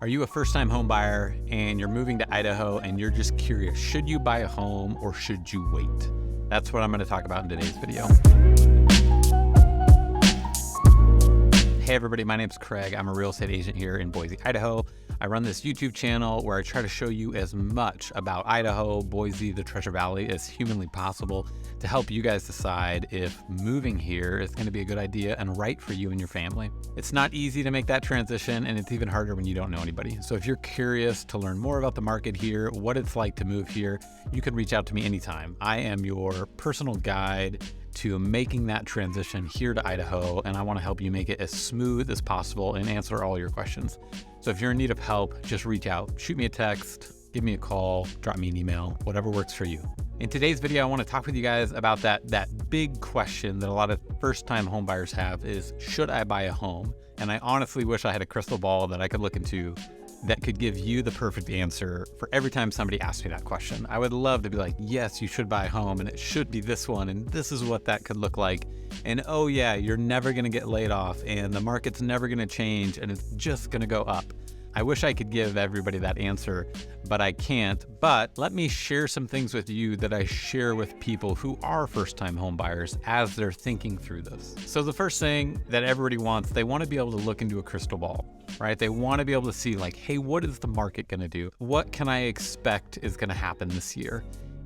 Are you a first-time home buyer and you're moving to Idaho and you're just curious, should you buy a home or should you wait? That's what I'm going to talk about in today's video. Hey everybody, my name's Craig. I'm a real estate agent here in Boise, Idaho. I run this YouTube channel where I try to show you as much about Idaho, Boise, the Treasure Valley as humanly possible to help you guys decide if moving here is going to be a good idea and right for you and your family. It's not easy to make that transition, and it's even harder when you don't know anybody. So if you're curious to learn more about the market here, what it's like to move here, you can reach out to me anytime. I am your personal guide to making that transition here to Idaho, and I want to help you make it as smooth as possible and answer all your questions. So if you're in need of help, just reach out, shoot me a text, give me a call, drop me an email, whatever works for you. In today's video, I want to talk with you guys about that big question that a lot of first-time home buyers have is, should I buy a home? And I honestly wish I had a crystal ball that I could look into that could give you the perfect answer for every time somebody asks me that question. I would love to be like, yes, you should buy a home and it should be this one and this is what that could look like. And oh yeah, you're never gonna get laid off and the market's never gonna change and it's just gonna go up. I wish I could give everybody that answer, but I can't. But let me share some things with you that I share with people who are first-time home buyers as they're thinking through this. So the first thing that everybody wants, they want to be able to look into a crystal ball, right? They want to be able to see like, hey, what is the market going to do? What can I expect is going to happen this year?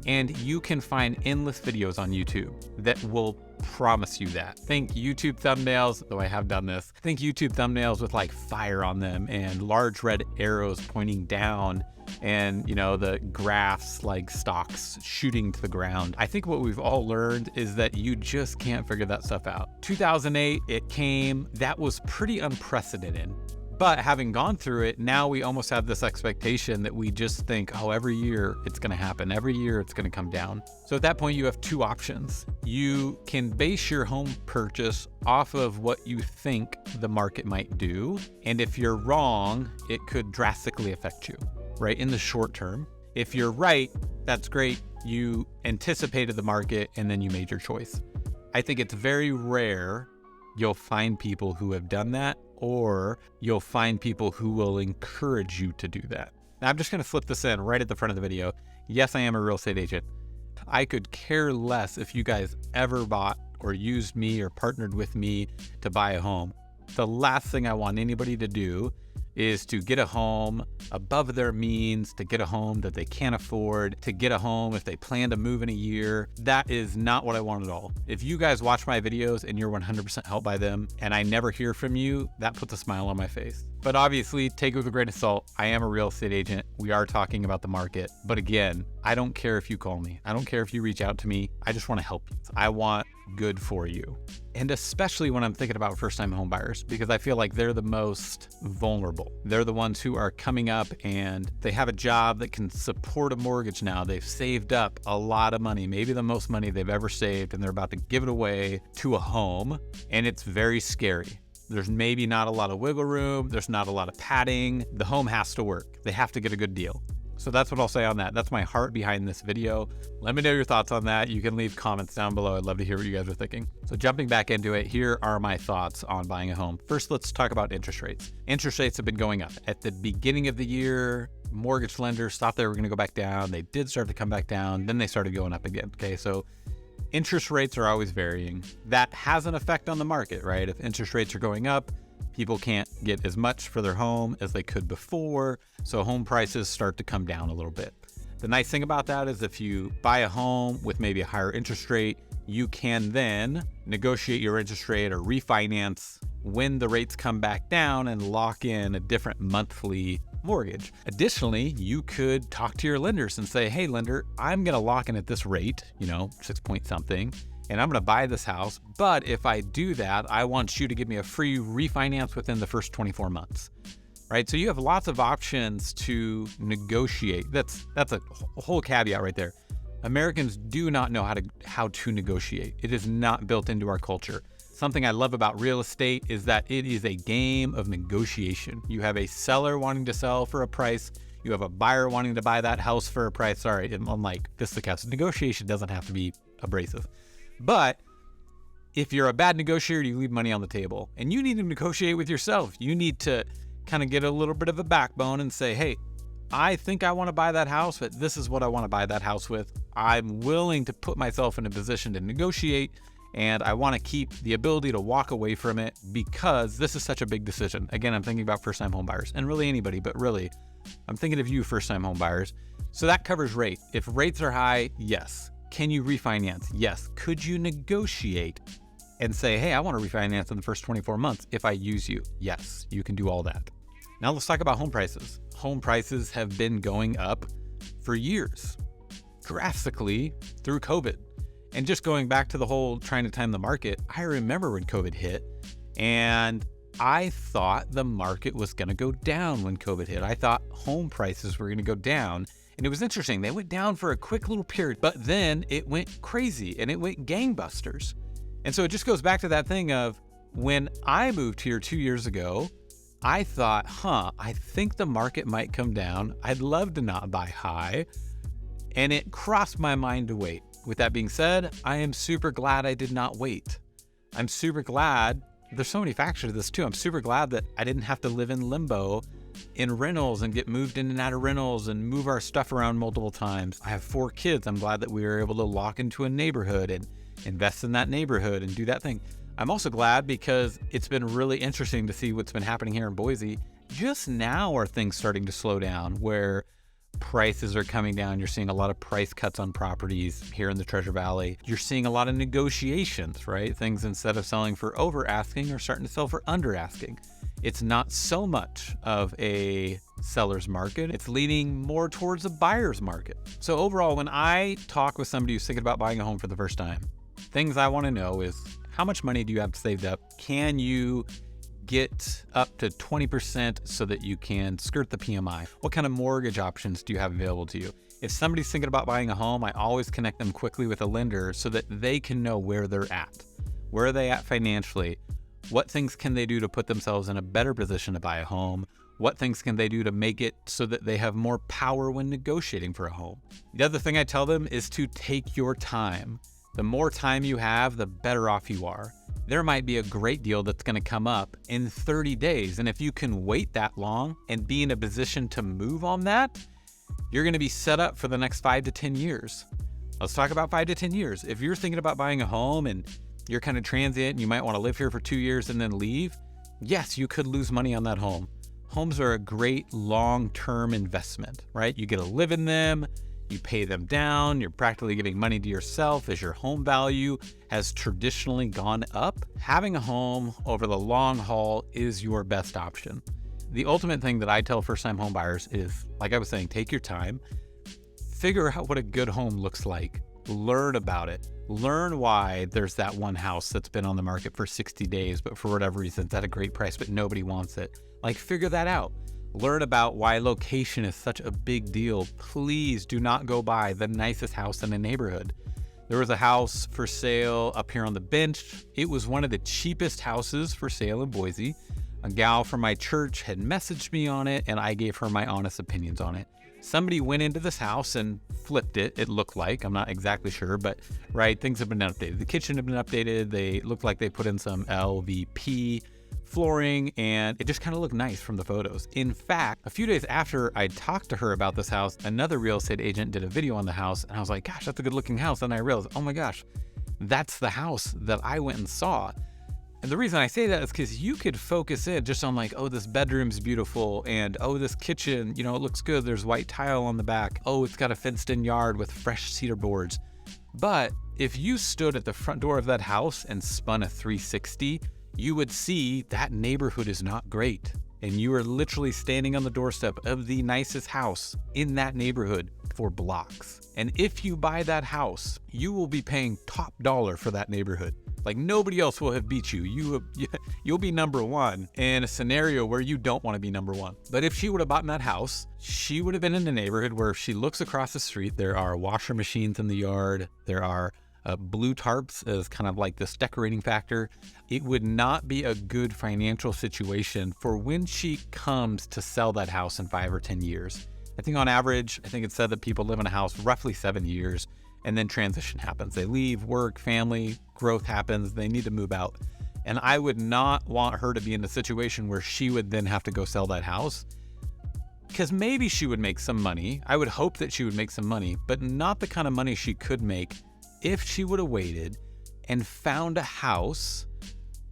And you can find endless videos on YouTube that will promise you that. Think YouTube thumbnails, though I have done this. Think YouTube thumbnails with like fire on them and large red arrows pointing down and, you know, the graphs like stocks shooting to the ground. I think what we've all learned is that you just can't figure that stuff out. 2008, it came. That was pretty unprecedented. But having gone through it, now we almost have this expectation that we just think, oh, every year it's going to happen. Every year it's going to come down. So at that point, you have two options. You can base your home purchase off of what you think the market might do. And if you're wrong, it could drastically affect you, right? In the short term. If you're right, that's great. You anticipated the market and then you made your choice. I think it's very rare you'll find people who have done that, or you'll find people who will encourage you to do that. Now, I'm just going to flip this in right at the front of the video. Yes, I am a real estate agent. I could care less if you guys ever bought or used me or partnered with me to buy a home. The last thing I want anybody to do is to get a home above their means, to get a home that they can't afford, to get a home if they plan to move in a year. That is not what I want at all. If you guys watch my videos and you're 100% helped by them and I never hear from you, that puts a smile on my face. But obviously, take it with a grain of salt. I am a real estate agent. We are talking about the market. But again, I don't care if you call me. I don't care if you reach out to me. I just want to help you. I want good for you. And especially when I'm thinking about first-time home buyers, because I feel like they're the most vulnerable. They're the ones who are coming up and they have a job that can support a mortgage now. They've saved up a lot of money, maybe the most money they've ever saved, and they're about to give it away to a home. And it's very scary. There's maybe not a lot of wiggle room. There's not a lot of padding. The home has to work. They have to get a good deal. So that's what I'll say on that. That's my heart behind this video. Let me know your thoughts on that. You can leave comments down below. I'd love to hear what you guys are thinking. So jumping back into it, here are my thoughts on buying a home. First, let's talk about interest rates. Interest rates have been going up. At the beginning of the year, mortgage lenders thought they were going to go back down. They did start to come back down. Then they started going up again. Okay, so interest rates are always varying. That has an effect on the market, right? If interest rates are going up, people can't get as much for their home as they could before, so home prices start to come down a little bit. The nice thing about that is if you buy a home with maybe a higher interest rate, you can then negotiate your interest rate or refinance when the rates come back down and lock in a different monthly mortgage. Additionally, you could talk to your lenders and say, hey, lender, I'm going to lock in at this rate, 6 point something, and I'm going to buy this house. But if I do that, I want you to give me a free refinance within the first 24 months, right? So you have lots of options to negotiate. That's a whole caveat right there. Americans do not know how to negotiate. It is not built into our culture. Something I love about real estate is that it is a game of negotiation. You have a seller wanting to sell for a price. You have a buyer wanting to buy that house for a price. Sorry, unlike fisticuffs, negotiation doesn't have to be abrasive. But if you're a bad negotiator, you leave money on the table. And you need to negotiate with yourself. You need to kind of get a little bit of a backbone and say, hey, I think I want to buy that house, but this is what I want to buy that house with. I'm willing to put myself in a position to negotiate, and I want to keep the ability to walk away from it because this is such a big decision. Again, I'm thinking about first-time home buyers, and really anybody, but really, I'm thinking of you first-time home buyers. So that covers rate. If rates are high, yes. Can you refinance? Yes. Could you negotiate and say, hey, I want to refinance in the first 24 months if I use you? Yes, you can do all that. Now let's talk about home prices. Home prices have been going up for years, drastically through COVID. And just going back to the whole trying to time the market, I remember when COVID hit and I thought the market was going to go down when COVID hit. I thought home prices were going to go down. And it was interesting. They went down for a quick little period, but then it went crazy and it went gangbusters. And so it just goes back to that thing of when I moved here 2 years ago, I thought, I think the market might come down. I'd love to not buy high. And it crossed my mind to wait. With that being said, I am super glad I did not wait. I'm super glad. There's so many factors to this too. I'm super glad that I didn't have to live in limbo in rentals and get moved in and out of rentals and move our stuff around multiple times. I have 4 kids. I'm glad that we were able to lock into a neighborhood and invest in that neighborhood and do that thing. I'm also glad because it's been really interesting to see what's been happening here in Boise. Just now are things starting to slow down where prices are coming down. You're seeing a lot of price cuts on properties here in the Treasure Valley. You're seeing a lot of negotiations, right? Things instead of selling for over asking are starting to sell for under asking. It's not so much of a seller's market. It's leaning more towards a buyer's market. So overall, when I talk with somebody who's thinking about buying a home for the first time, things I want to know is how much money do you have saved up? Can you get up to 20% so that you can skirt the PMI? What kind of mortgage options do you have available to you? If somebody's thinking about buying a home, I always connect them quickly with a lender so that they can know where they're at. Where are they at financially? What things can they do to put themselves in a better position to buy a home? What things can they do to make it so that they have more power when negotiating for a home? The other thing I tell them is to take your time. The more time you have, the better off you are. There might be a great deal that's going to come up in 30 days. And if you can wait that long and be in a position to move on that, you're going to be set up for the next 5 to 10 years. Let's talk about 5 to 10 years. If you're thinking about buying a home and you're kind of transient and you might want to live here for 2 years and then leave, yes, you could lose money on that home. Homes are a great long-term investment, right? You get to live in them. You pay them down, you're practically giving money to yourself as your home value has traditionally gone up. Having a home over the long haul is your best option. The ultimate thing that I tell first-time home buyers is, like I was saying, take your time, figure out what a good home looks like, learn about it, learn why there's that one house that's been on the market for 60 days, but for whatever reason, it's at a great price, but nobody wants it. Like, figure that out. Learn about why location is such a big deal. Please do not go buy the nicest house in a neighborhood. There was a house for sale up here on the bench. It was one of the cheapest houses for sale in Boise. A gal from my church had messaged me on it, and I gave her my honest opinions on it. Somebody went into this house and flipped it, it looked like. I'm not exactly sure, but right, things have been updated. The kitchen had been updated. They looked like they put in some LVP flooring, and it just kind of looked nice from the photos. In fact, a few days after I talked to her about this house, another real estate agent did a video on the house, and I was like, gosh, that's a good looking house. And I realized, oh my gosh, that's the house that I went and saw. And the reason I say that is because you could focus in just on like, oh, this bedroom's beautiful, and oh, this kitchen, it looks good. There's white tile on the back. Oh, it's got a fenced in yard with fresh cedar boards. But if you stood at the front door of that house and spun a 360, you would see that neighborhood is not great. And you are literally standing on the doorstep of the nicest house in that neighborhood for blocks. And if you buy that house, you will be paying top dollar for that neighborhood. Like, nobody else will have beat you. You'll be number one in a scenario where you don't want to be number one. But if she would have bought in that house, she would have been in a neighborhood where if she looks across the street, there are washer machines in the yard. There are blue tarps as kind of like this decorating factor. It would not be a good financial situation for when she comes to sell that house in 5 or 10 years. I think on average, it's said that people live in a house roughly 7 years, and then transition happens. They leave, work, family, growth happens, they need to move out. And I would not want her to be in a situation where she would then have to go sell that house, because maybe she would make some money. I would hope that she would make some money, but not the kind of money she could make if she would have waited and found a house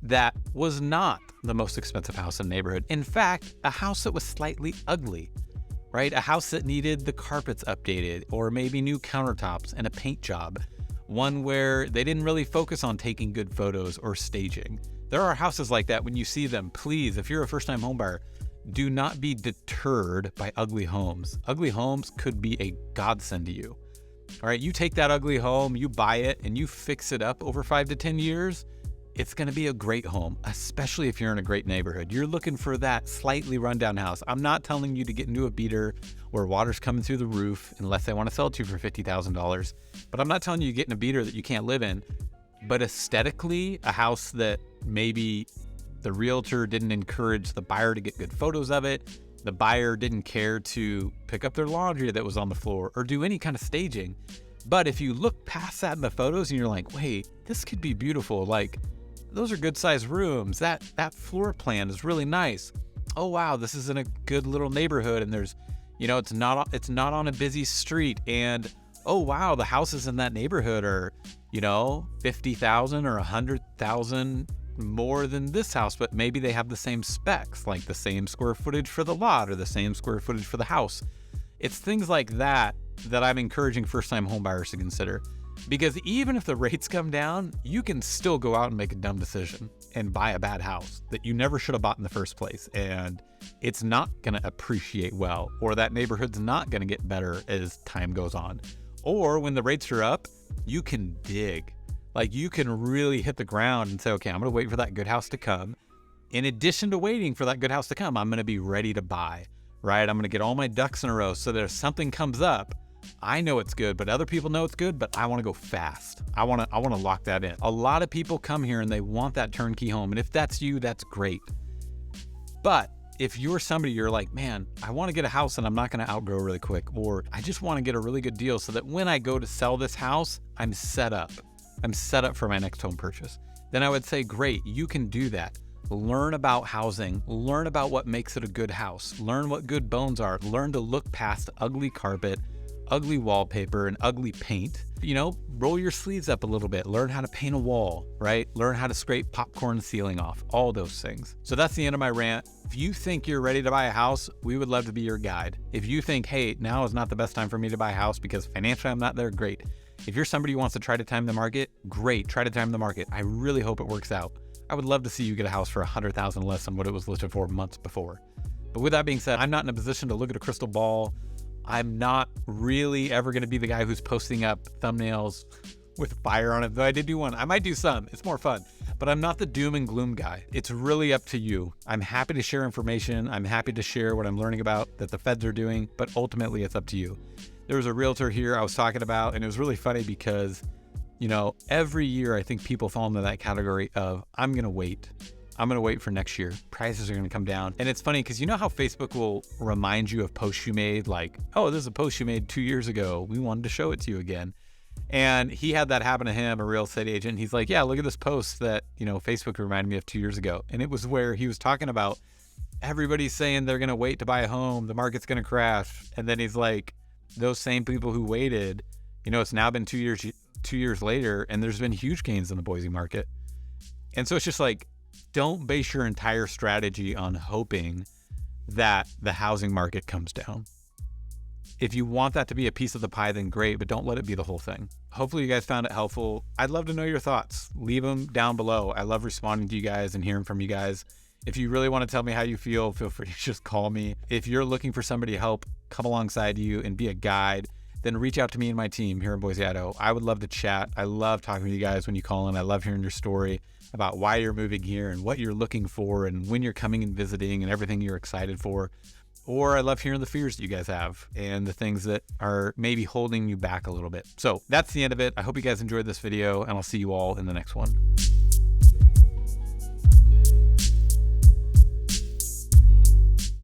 that was not the most expensive house in the neighborhood. In fact, a house that was slightly ugly, right? A house that needed the carpets updated, or maybe new countertops and a paint job. One where they didn't really focus on taking good photos or staging. There are houses like that. When you see them, please, if you're a first-time homebuyer, do not be deterred by ugly homes. Ugly homes could be a godsend to you. All right, you take that ugly home, you buy it, and you fix it up over 5 to 10 years, it's gonna be a great home, especially if you're in a great neighborhood. You're looking for that slightly rundown house. I'm not telling you to get into a beater where water's coming through the roof unless they wanna sell it to you for $50,000. But I'm not telling you to get in a beater that you can't live in. But aesthetically, a house that maybe the realtor didn't encourage the buyer to get good photos of it, the buyer didn't care to pick up their laundry that was on the floor or do any kind of staging. But if you look past that in the photos and you're like, wait, this could be beautiful. Like, those are good sized rooms. That floor plan is really nice. Oh wow, this is in a good little neighborhood, and there's, it's not on a busy street. And oh wow, the houses in that neighborhood are, 50,000 or 100,000 more than this house, but maybe they have the same specs, like the same square footage for the lot or the same square footage for the house. It's things like that that I'm encouraging first-time home buyers to consider. Because even if the rates come down, you can still go out and make a dumb decision and buy a bad house that you never should have bought in the first place. And it's not going to appreciate well, or that neighborhood's not going to get better as time goes on. Or when the rates are up, you can dig. Like, you can really hit the ground and say, okay, I'm going to wait for that good house to come. In addition to waiting for that good house to come, I'm going to be ready to buy, right? I'm going to get all my ducks in a row so that if something comes up, I know it's good, but other people know it's good, but I want to go fast. I want to lock that in. A lot of people come here and they want that turnkey home. And if that's you, that's great. But if you're somebody, you're like, man, I want to get a house and I'm not going to outgrow really quick, or I just want to get a really good deal so that when I go to sell this house, I'm set up. I'm set up for my next home purchase. Then I would say, great, you can do that. Learn about housing, learn about what makes it a good house, learn what good bones are, learn to look past ugly carpet, ugly wallpaper, and ugly paint. Roll your sleeves up a little bit, learn how to paint a wall, right? Learn how to scrape popcorn ceiling off, all those things. So that's the end of my rant. If you think you're ready to buy a house, we would love to be your guide. If you think, hey, now is not the best time for me to buy a house because financially I'm not there, great. If you're somebody who wants to try to time the market, great, try to time the market. I really hope it works out. I would love to see you get a house for $100,000 less than what it was listed for months before. But with that being said, I'm not in a position to look at a crystal ball. I'm not really ever going to be the guy who's posting up thumbnails with fire on it. Though I did do one. I might do some. It's more fun. But I'm not the doom and gloom guy. It's really up to you. I'm happy to share information. I'm happy to share what I'm learning about that the feds are doing, but ultimately it's up to you. There was a realtor here I was talking about, and it was really funny because, every year I think people fall into that category of, I'm going to wait for next year. Prices are going to come down. And it's funny because you know how Facebook will remind you of posts you made, like, oh, this is a post you made 2 years ago. We wanted to show it to you again. And he had that happen to him, a real estate agent. He's like, yeah, look at this post that, Facebook reminded me of 2 years ago. And it was where he was talking about everybody's saying they're going to wait to buy a home. The market's going to crash. And then he's like, those same people who waited, it's now been 2 years later, and there's been huge gains in the Boise market. And so it's just like, don't base your entire strategy on hoping that the housing market comes down. If you want that to be a piece of the pie, then great, but don't let it be the whole thing. Hopefully you guys found it helpful. I'd love to know your thoughts. Leave them down below. I love responding to you guys and hearing from you guys. If you really want to tell me how you feel free to just call me. If you're looking for somebody to help come alongside you and be a guide, then reach out to me and my team here in Boise, Idaho. I would love to chat. I love talking to you guys when you call in. I love hearing your story about why you're moving here and what you're looking for and when you're coming and visiting and everything you're excited for. Or I love hearing the fears that you guys have and the things that are maybe holding you back a little bit. So that's the end of it. I hope you guys enjoyed this video, and I'll see you all in the next one.